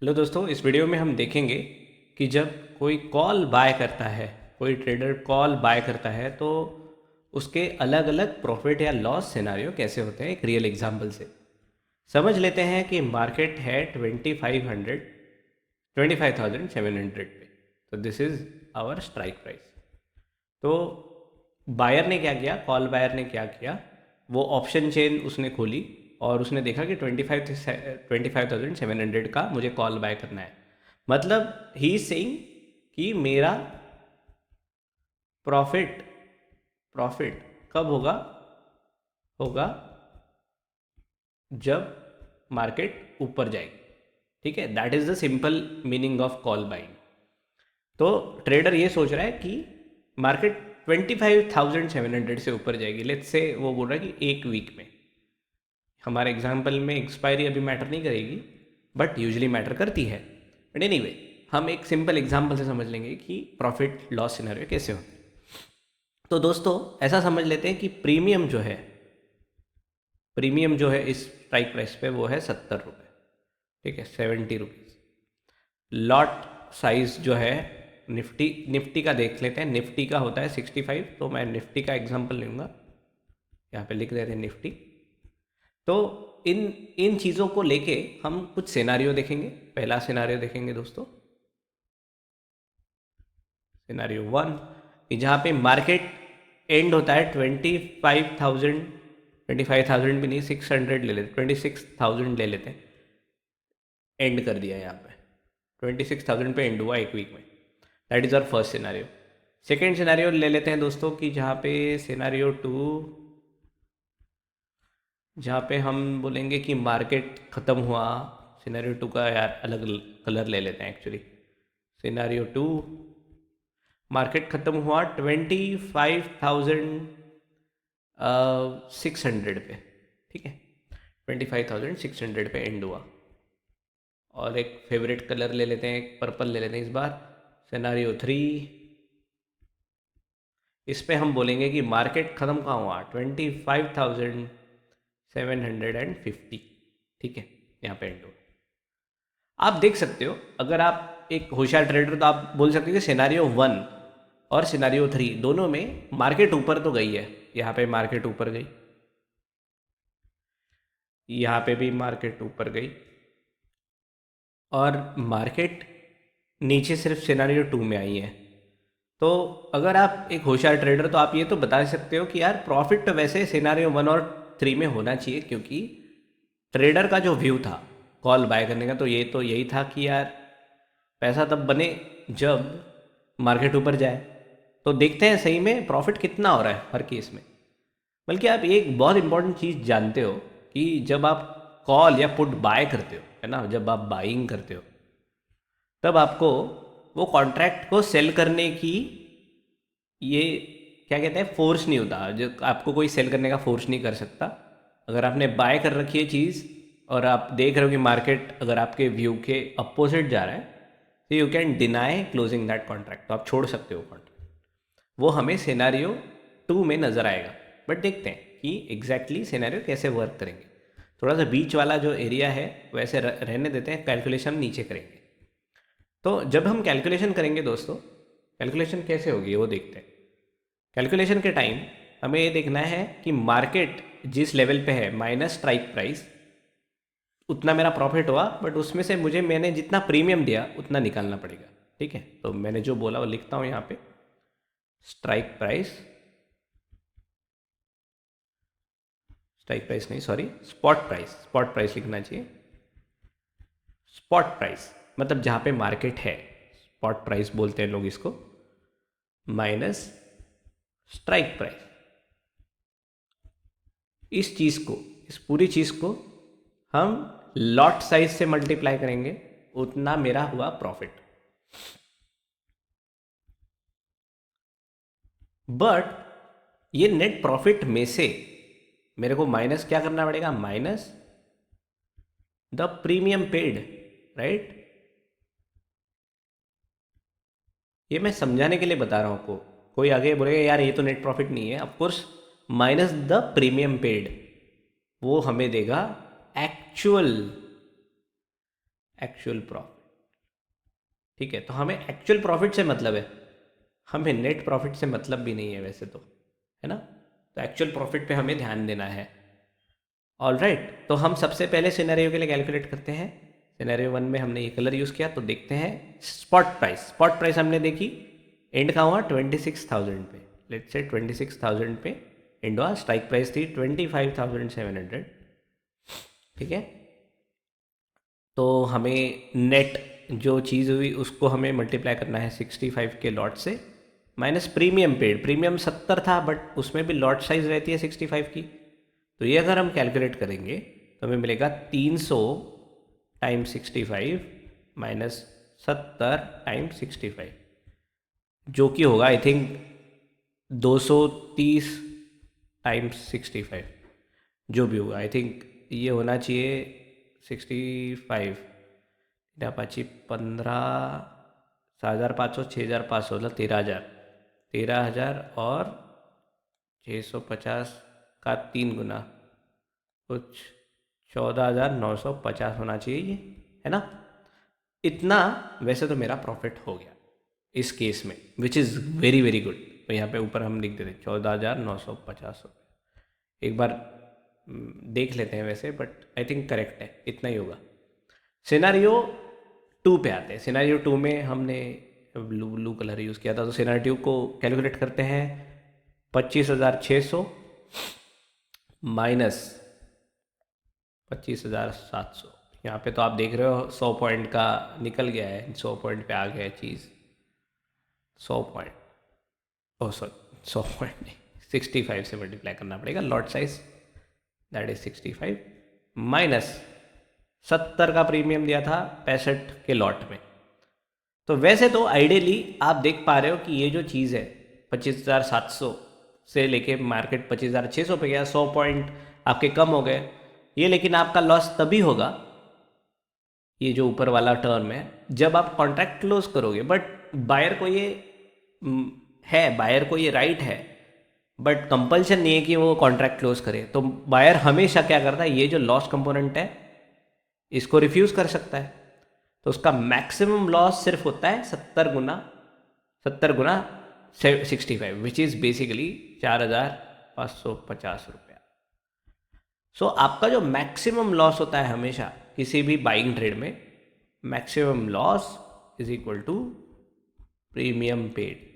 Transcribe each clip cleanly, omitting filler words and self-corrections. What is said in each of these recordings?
Hello दोस्तों, इस video में हम देखेंगे कि जब कोई कॉल बाय करता है, कोई ट्रेडर कॉल बाय करता है तो उसके अलग अलग प्रॉफिट या लॉस सिनारियो कैसे होते हैं एक रियल एग्जांपल से। समझ लेते हैं कि मार्केट है 25,700 पे, तो this is our strike price. तो बायर ने क्या किया, कॉल बायर ने क्या किया, वो ऑप्शन चेन उसने खोली और उसने देखा कि 25,700 का मुझे कॉल बाय करना है। मतलब ही इज सेइंग कि मेरा प्रॉफिट प्रॉफिट कब होगा, होगा जब मार्केट ऊपर जाएगी। ठीक है, that is the simple meaning of call buying. तो ट्रेडर ये सोच रहा है कि मार्केट 25,700 से ऊपर जाएगी। लेट्स से वो बोल रहा है कि एक वीक में। हमारे एग्जाम्पल में एक्सपायरी अभी मैटर नहीं करेगी, बट यूजली मैटर करती है। बट एनीवे, हम एक सिंपल एग्जाम्पल से समझ लेंगे कि प्रॉफिट लॉस सिनेरियो कैसे होते हैं। तो दोस्तों, ऐसा समझ लेते हैं कि प्रीमियम जो है इस स्ट्राइक प्राइस पे वो है 70 रुपये। ठीक है, 70 रुपीज़। लॉट साइज जो है निफ्टी का देख लेते हैं। निफ्टी का होता है 65, तो मैं निफ्टी का एग्जांपल लूँगा। यहाँ पे लिख देते हैं निफ्टी। तो इन इन चीज़ों को लेके हम कुछ सिनारियो देखेंगे। पहला सिनारियो देखेंगे दोस्तों, सिनारियो 1, कि जहाँ पे मार्केट एंड होता है 25,000 भी नहीं, 600 ले लेते, 26,000 ले लेते हैं। एंड कर दिया यहाँ पे 26,000 पे एंड हुआ एक वीक में। That is our first scenario. Second scenario ले लेते हैं दोस्तों, कि जहाँ पे सिनारियो 2, जहाँ पे हम बोलेंगे कि मार्केट ख़त्म हुआ। सिनेरियो 2 का यार अलग कलर ले लेते हैं एक्चुअली। सिनेरियो 2, मार्केट ख़त्म हुआ 25,600 पे। ठीक है, 25,600 पे एंड हुआ। और एक फेवरेट कलर ले लेते हैं, एक पर्पल ले लेते हैं इस बार। सिनेरियो 3, इस पे हम बोलेंगे कि मार्केट ख़त्म कहाँ हुआ, 25,750। ठीक है, यहाँ पे एंड हुआ। आप देख सकते हो, अगर आप एक होशियार ट्रेडर तो आप बोल सकते हो कि सिनारियो 1 और सिनारियो 3 दोनों में मार्केट ऊपर तो गई है। यहाँ पे मार्केट ऊपर गई, यहाँ पे भी मार्केट ऊपर गई, और मार्केट नीचे सिर्फ सिनारियो 2 में आई है। तो अगर आप एक होशियार ट्रेडर तो आप ये तो बता सकते हो कि यार प्रॉफिट तो वैसे सिनारियो 1 और 3 में होना चाहिए, क्योंकि ट्रेडर का जो व्यू था कॉल बाय करने का, तो ये तो यही था कि यार पैसा तब बने जब मार्केट ऊपर जाए। तो देखते हैं सही में प्रॉफिट कितना हो रहा है हर केस में। बल्कि आप एक बहुत इंपॉर्टेंट चीज़ जानते हो कि जब आप कॉल या पुट बाय करते हो, है ना, जब आप बाइंग करते हो, तब आपको वो कॉन्ट्रैक्ट को सेल करने की, ये क्या कहते हैं, फोर्स नहीं होता। जो आपको कोई सेल करने का फोर्स नहीं कर सकता। अगर आपने बाय कर रखी है चीज़ और आप देख रहे हो कि मार्केट अगर आपके व्यू के अपोजिट जा रहा है, तो you can deny closing that contract. तो आप छोड़ सकते हो कॉन्ट्रैक्ट। वो हमें सिनेरियो 2 में नज़र आएगा। बट देखते हैं कि एग्जैक्टली सिनेरियो कैसे वर्क करेंगे। थोड़ा सा बीच वाला जो एरिया है वैसे रहने देते हैं, कैलकुलेशन नीचे करेंगे। तो जब हम कैलकुलेशन करेंगे दोस्तों, कैलकुलेशन कैसे होगी वो देखते हैं। कैलकुलेशन के टाइम हमें ये देखना है कि मार्केट जिस लेवल पे है माइनस स्ट्राइक प्राइस, उतना मेरा प्रॉफिट हुआ, बट उसमें से मैंने जितना प्रीमियम दिया उतना निकालना पड़ेगा। ठीक है, तो मैंने जो बोला वो लिखता हूँ यहाँ पे। स्ट्राइक प्राइस नहीं, सॉरी, स्पॉट प्राइस लिखना चाहिए। स्पॉट प्राइस मतलब जहाँ पे मार्केट है, स्पॉट प्राइस बोलते हैं लोग इसको, माइनस स्ट्राइक प्राइस। इस चीज़ को, इस पूरी चीज़ को हम लॉट साइज से मल्टीप्लाई करेंगे, उतना मेरा हुआ प्रॉफिट। बट ये नेट प्रॉफिट में से मेरे को माइनस क्या करना पड़ेगा, minus the premium paid, right. ये मैं समझाने के लिए बता रहा हूँ आपको। कोई आगे बोलेगा यार ये तो नेट प्रॉफिट नहीं है, of course minus the premium paid वो हमें देगा एक्चुअल एक्चुअल प्रॉफिट। ठीक है, तो हमें एक्चुअल प्रॉफिट से मतलब है, हमें नेट प्रॉफिट से मतलब भी नहीं है वैसे तो, है ना। तो एक्चुअल प्रॉफिट पे हमें ध्यान देना है। ऑल राइट, तो हम सबसे पहले सिनेरियो के लिए कैलकुलेट करते हैं। सिनेरियो 1 में हमने ये कलर यूज़ किया, तो देखते हैं स्पॉट प्राइस। स्पॉट प्राइस हमने देखी, एंड कहाँ हुआ 26,000 पे। लेट्स से 26,000 पे एंड हुआ। स्ट्राइक प्राइस थी 25,700। ठीक है, तो हमें नेट जो चीज़ हुई उसको हमें मल्टीप्लाई करना है 65 के लॉट से, माइनस प्रीमियम पेड। प्रीमियम 70 था, बट उसमें भी लॉट साइज रहती है 65 की। तो ये अगर हम कैलकुलेट करेंगे तो हमें मिलेगा 300 टाइम 65 माइनस 70 टाइम 65, जो कि होगा आई थिंक 230 टाइम्स 65, जो भी होगा। आई थिंक ये होना चाहिए 65 पाँची 15,500 6,500 मतलब 13,000। 13,000 और 650 का 3 गुना, कुछ 14,950 होना चाहिए ये, है ना। इतना वैसे तो मेरा प्रॉफिट हो गया इस केस में, which is very very good. तो यहाँ पे ऊपर हम लिख देते 14,950 रुपये। एक बार देख लेते हैं वैसे, बट आई थिंक करेक्ट है, इतना ही होगा। सिनारियो 2 पे आते हैं। सिनारियो 2 में हमने ब्लू कलर यूज़ किया था, तो सिनारियो 2 को कैलकुलेट करते हैं। 25,600 माइनस 25,700। यहाँ पे तो आप देख रहे हो 100 पॉइंट का निकल गया है, 100 पॉइंट पे आ गया है चीज़। 100 पॉइंट, ओ सॉरी 100 पॉइंट नहीं, 65 से मल्टीप्लाई करना पड़ेगा। Lot size that is 65 minus 70 का प्रीमियम दिया था 65 के लॉट में। तो वैसे तो आइडियली आप देख पा रहे हो कि ये जो चीज़ है 25,700 से लेके मार्केट 25,600 पे गया, 100 पॉइंट आपके कम हो गए ये। लेकिन आपका लॉस तभी होगा, ये जो ऊपर वाला टर्म है, जब आप कॉन्ट्रैक्ट क्लोज करोगे। बट बायर को ये है, बायर को ये राइट है, बट कंपल्शन नहीं है कि वो कॉन्ट्रैक्ट क्लोज करे। तो बायर हमेशा क्या करता है, ये जो लॉस कंपोनेंट है इसको रिफ्यूज कर सकता है। तो उसका मैक्सिमम लॉस सिर्फ होता है 70 गुना 65, विच इज़ बेसिकली 4,550 रुपया। सो आपका जो मैक्सिमम लॉस होता है हमेशा किसी भी बाइंग ट्रेड में, maximum loss is equal to premium paid.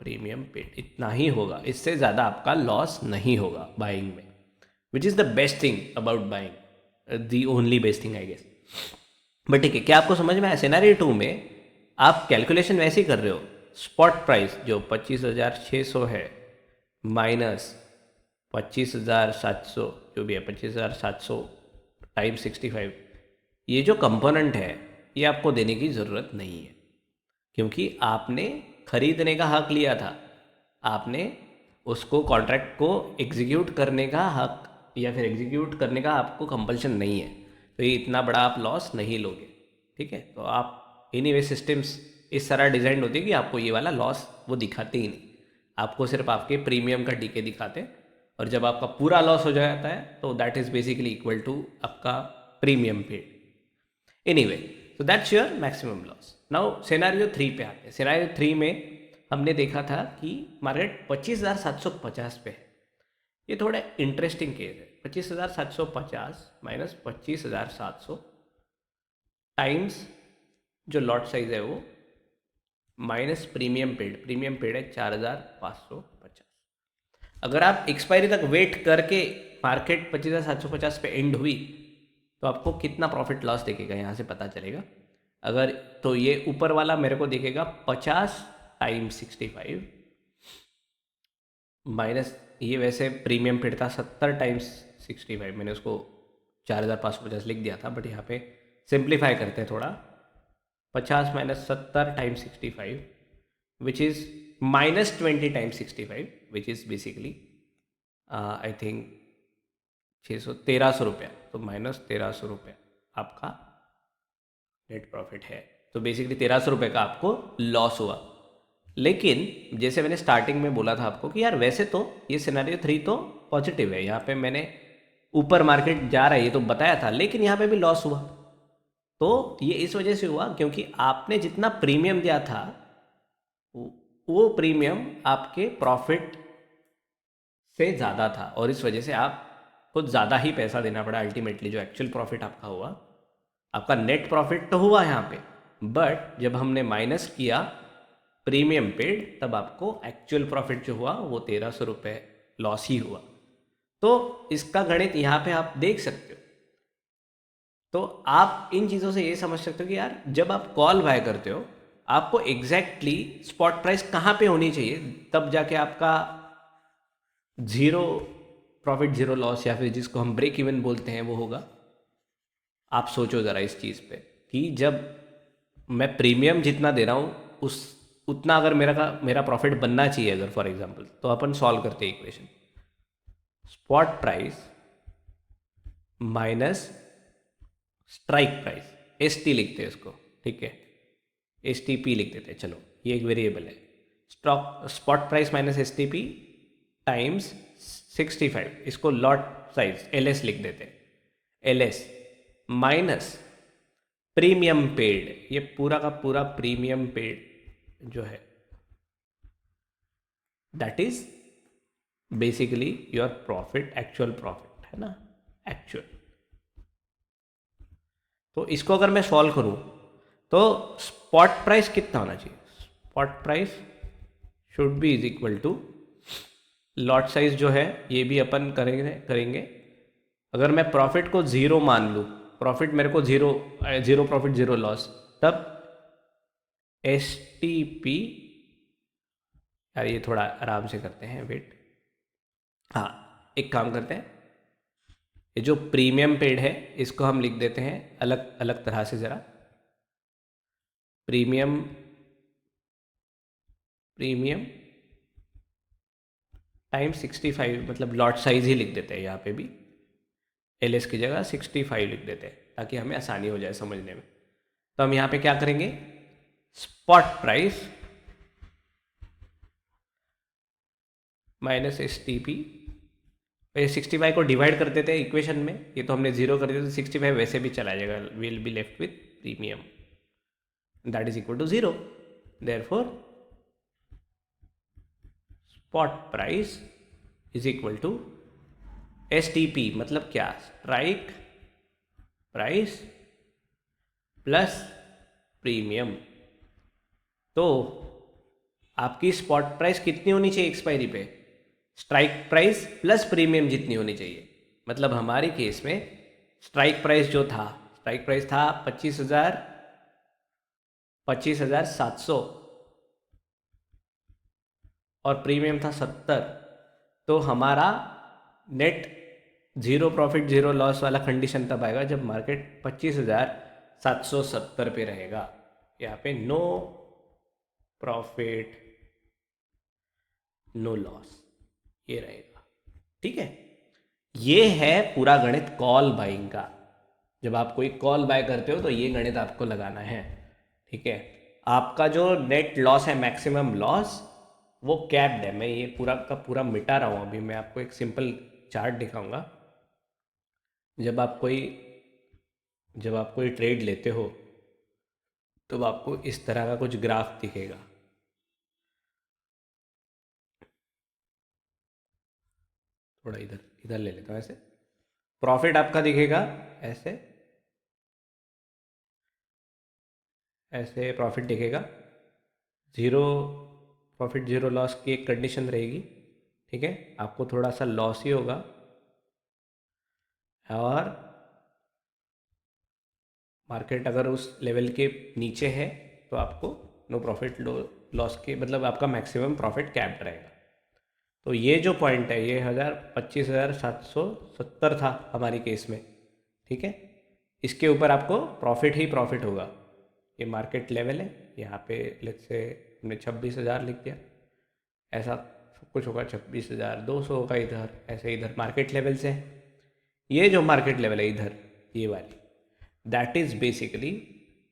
Premium paid इतना ही होगा, इससे ज़्यादा आपका लॉस नहीं होगा बाइंग में, which is the best thing about buying, the only best thing I guess. But ठीक है, क्या आपको समझ में आया। सिनेरियो 2 में आप कैलकुलेशन वैसे ही कर रहे हो। स्पॉट प्राइस जो 25,600 है माइनस 25,700 जो भी है, 25,700 टाइम 65, ये जो कंपोनेंट है ये आपको देने की ज़रूरत नहीं है, क्योंकि आपने खरीदने का हक लिया था। आपने उसको कॉन्ट्रैक्ट को एग्जीक्यूट करने का हक, या फिर एग्जीक्यूट करने का आपको कंपल्शन नहीं है, तो ये इतना बड़ा आप लॉस नहीं लोगे। ठीक है, तो आप एनीवे सिस्टम्स इस तरह डिज़ाइन होती है कि आपको ये वाला लॉस वो दिखाते ही नहीं, आपको सिर्फ आपके प्रीमियम का डीके दिखाते हैं। और जब आपका पूरा लॉस हो जाता है तो that is basically equal to आपका premium paid. Anyway, so that's your maximum loss. Now scenario 3 पे आते हैं। सिनेरियो 3 में हमने देखा था कि मार्केट 25,750 पे है। ये थोड़ा इंटरेस्टिंग केस है। 25,750 माइनस 25,700 टाइम्स जो लॉट साइज है वो minus premium paid. Premium paid है 4,550। अगर आप एक्सपायरी तक वेट करके मार्केट 25,750 पे एंड हुई तो आपको कितना प्रॉफिट लॉस दिखेगा यहाँ से पता चलेगा। अगर तो ये ऊपर वाला मेरे को दिखेगा 50 टाइम 65 माइनस, ये वैसे प्रीमियम पेड था 70 टाइम्स 65, मैंने उसको 4,550 लिख दिया था, बट यहाँ पे सिंप्लीफाई करते हैं थोड़ा। 50 minus 70 time 65 which is minus 20 time 65 which is basically I think 1,300 रुपया। तो माइनस 1,300 रुपया आपका नेट प्रॉफिट है। तो बेसिकली 1,300 रुपये का आपको लॉस हुआ। लेकिन जैसे मैंने स्टार्टिंग में बोला था आपको कि यार वैसे तो ये सिनेरियो 3 तो पॉजिटिव है, यहाँ पे मैंने ऊपर मार्केट जा रहा है ये तो बताया था, लेकिन यहाँ पे भी लॉस हुआ। तो ये इस वजह से हुआ क्योंकि आपने जितना प्रीमियम दिया था वो प्रीमियम आपके प्रॉफिट से ज़्यादा था, और इस वजह से आप कुछ ज़्यादा ही पैसा देना पड़ा अल्टीमेटली। जो एक्चुअल प्रॉफिट आपका हुआ, आपका नेट प्रॉफिट तो हुआ यहाँ पे, बट जब हमने माइनस किया प्रीमियम पेड तब आपको एक्चुअल प्रॉफिट जो हुआ वो 1300 रुपये लॉस ही हुआ। तो इसका गणित यहाँ पे आप देख सकते हो। तो आप इन चीज़ों से ये समझ सकते हो कि यार जब आप कॉल बाय करते हो आपको एग्जैक्टली स्पॉट प्राइस कहाँ पे होनी चाहिए, तब जाके आपका जीरो प्रॉफिट जीरो लॉस या फिर जिसको हम ब्रेक इवन बोलते हैं वो होगा। आप सोचो ज़रा इस चीज़ पे कि जब मैं प्रीमियम जितना दे रहा हूँ उस उतना अगर मेरा प्रॉफिट बनना चाहिए, अगर फॉर एग्जांपल, तो अपन सॉल्व करते हैं equation spot price minus strike price, S T लिखते हैं इसको, ठीक है, एस टी पी लिख देते हैं। चलो ये एक वेरिएबल है, spot price minus S T P times 65, इसको लॉट साइज एल एस लिख देते हैं, L S minus premium paid, ये पूरा का पूरा प्रीमियम पेड जो है that is basically your profit, actual profit है ना, एक्चुअल। तो इसको अगर मैं सॉल्व करूं तो स्पॉट प्राइस कितना होना चाहिए, spot price should be is equal to lot size जो है, ये भी अपन करेंगे। अगर मैं प्रॉफिट को ज़ीरो मान लूँ, प्रॉफिट मेरे को ज़ीरो प्रॉफिट ज़ीरो लॉस, तब एस टी पी, यार ये थोड़ा आराम से करते हैं, वेट, हाँ एक काम करते हैं, ये जो प्रीमियम पेड है इसको हम लिख देते हैं अलग अलग तरह से ज़रा, प्रीमियम टाइम 65, मतलब लॉट साइज ही लिख देते हैं यहाँ पे भी, एल एस की जगह 65 लिख देते हैं ताकि हमें आसानी हो जाए समझने में। तो हम यहाँ पे क्या करेंगे, spot price minus S T P, 65 को डिवाइड कर देते हैं इक्वेशन में, ये तो हमने जीरो कर दिया तो 65 वैसे भी चला जाएगा, will be left with premium that is equal to zero. Therefore spot price is equal to S T P, मतलब क्या, स्ट्राइक प्राइस प्लस प्रीमियम। तो आपकी स्पॉट प्राइस कितनी होनी चाहिए एक्सपायरी पे, स्ट्राइक प्राइस प्लस प्रीमियम जितनी होनी चाहिए। मतलब हमारे केस में स्ट्राइक प्राइस जो था, स्ट्राइक प्राइस था 25,700 और प्रीमियम था 70, तो हमारा net zero profit zero loss वाला कंडीशन तब आएगा जब मार्केट 25,770 पे रहेगा। यहाँ पे नो प्रॉफिट नो लॉस ये रहेगा, ठीक है। ये है पूरा गणित कॉल बाइंग का। जब आप कोई कॉल बाय करते हो तो ये गणित आपको लगाना है, ठीक है। आपका जो नेट लॉस है, मैक्सिमम लॉस, वो कैप्ड है। मैं ये पूरा का पूरा मिटा रहा हूँ अभी। मैं आपको एक सिंपल चार्ट दिखाऊंगा। जब आप कोई ट्रेड लेते हो तो आपको इस तरह का कुछ ग्राफ दिखेगा। थोड़ा इधर इधर ले लेता हूँ, ऐसे प्रॉफिट आपका दिखेगा, ऐसे ऐसे प्रॉफिट दिखेगा, ज़ीरो प्रॉफिट ज़ीरो लॉस की एक कंडीशन रहेगी, ठीक है। आपको थोड़ा सा लॉस ही होगा, और मार्केट अगर उस लेवल के नीचे है तो आपको नो प्रॉफिट लॉस के, मतलब आपका मैक्सिमम प्रॉफिट कैप्ड रहेगा। तो ये जो पॉइंट है, ये 25,770 था हमारी केस में, ठीक है। इसके ऊपर आपको प्रॉफिट ही प्रॉफिट होगा। ये मार्केट लेवल है, यहाँ पे लेट्स से हमने 26,000 लिख दिया, ऐसा सब कुछ होगा। 26,200 होगा इधर, ऐसे इधर मार्केट लेवल से। ये जो मार्केट लेवल है इधर, ये वाली, दैट इज़ बेसिकली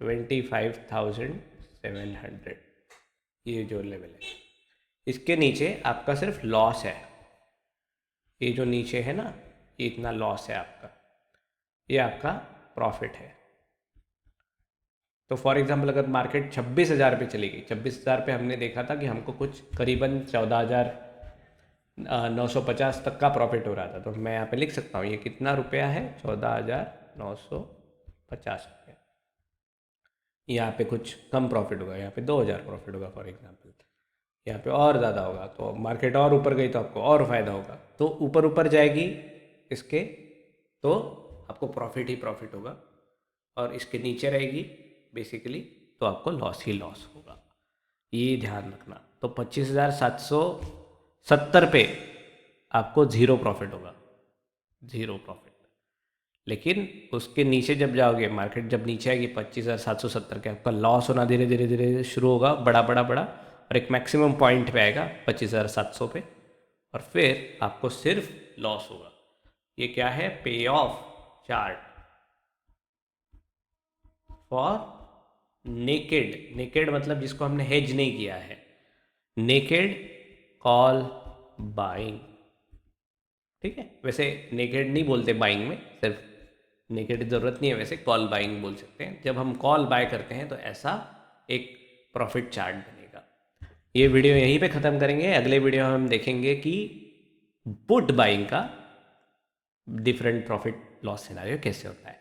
25,700, ये जो लेवल है। इसके नीचे आपका सिर्फ लॉस है, ये जो नीचे है ना, ये इतना लॉस है आपका, ये आपका प्रॉफिट है, तो फॉर एग्जांपल अगर मार्केट 26,000 पे चली गई, 26,000 पे हमने देखा था कि हमको कुछ करीबन 14,950 तक का प्रॉफिट हो रहा था। तो मैं यहाँ पे लिख सकता हूँ ये कितना रुपया है, 14,950 रुपया। यहाँ पे कुछ कम प्रॉफिट होगा, यहाँ पे 2,000 प्रॉफिट होगा फॉर एग्जांपल, यहाँ पे और ज़्यादा होगा। तो मार्केट और ऊपर गई तो आपको और फ़ायदा होगा। तो ऊपर ऊपर जाएगी इसके तो आपको प्रॉफिट ही प्रॉफिट होगा, और इसके नीचे रहेगी बेसिकली तो आपको लॉस ही लॉस होगा। ये ध्यान रखना। तो 25,770 पे आपको ज़ीरो प्रॉफिट होगा, ज़ीरो प्रॉफिट। लेकिन उसके नीचे जब जाओगे, मार्केट जब नीचे आएगी 25,770 के, आपका लॉस होना धीरे धीरे धीरे धीरे शुरू होगा, बड़ा बड़ा बड़ा, और एक मैक्सिमम पॉइंट पे आएगा 25,700 पे, और फिर आपको सिर्फ लॉस होगा। ये क्या है, पे of chart for naked. Naked मतलब जिसको हमने हेज नहीं किया है, नेकेड कॉल बाइंग। ठीक है, वैसे नेकेड नहीं बोलते बाइंग में, सिर्फ नेकेड की ज़रूरत नहीं है, वैसे कॉल बाइंग बोल सकते हैं। जब हम कॉल बाय करते हैं तो ऐसा एक प्रॉफिट चार्ट बनेगा। ये वीडियो यहीं पे ख़त्म करेंगे। अगले वीडियो में हम देखेंगे कि पुट बाइंग का डिफरेंट प्रॉफिट लॉस सिनेरियो कैसे होता है।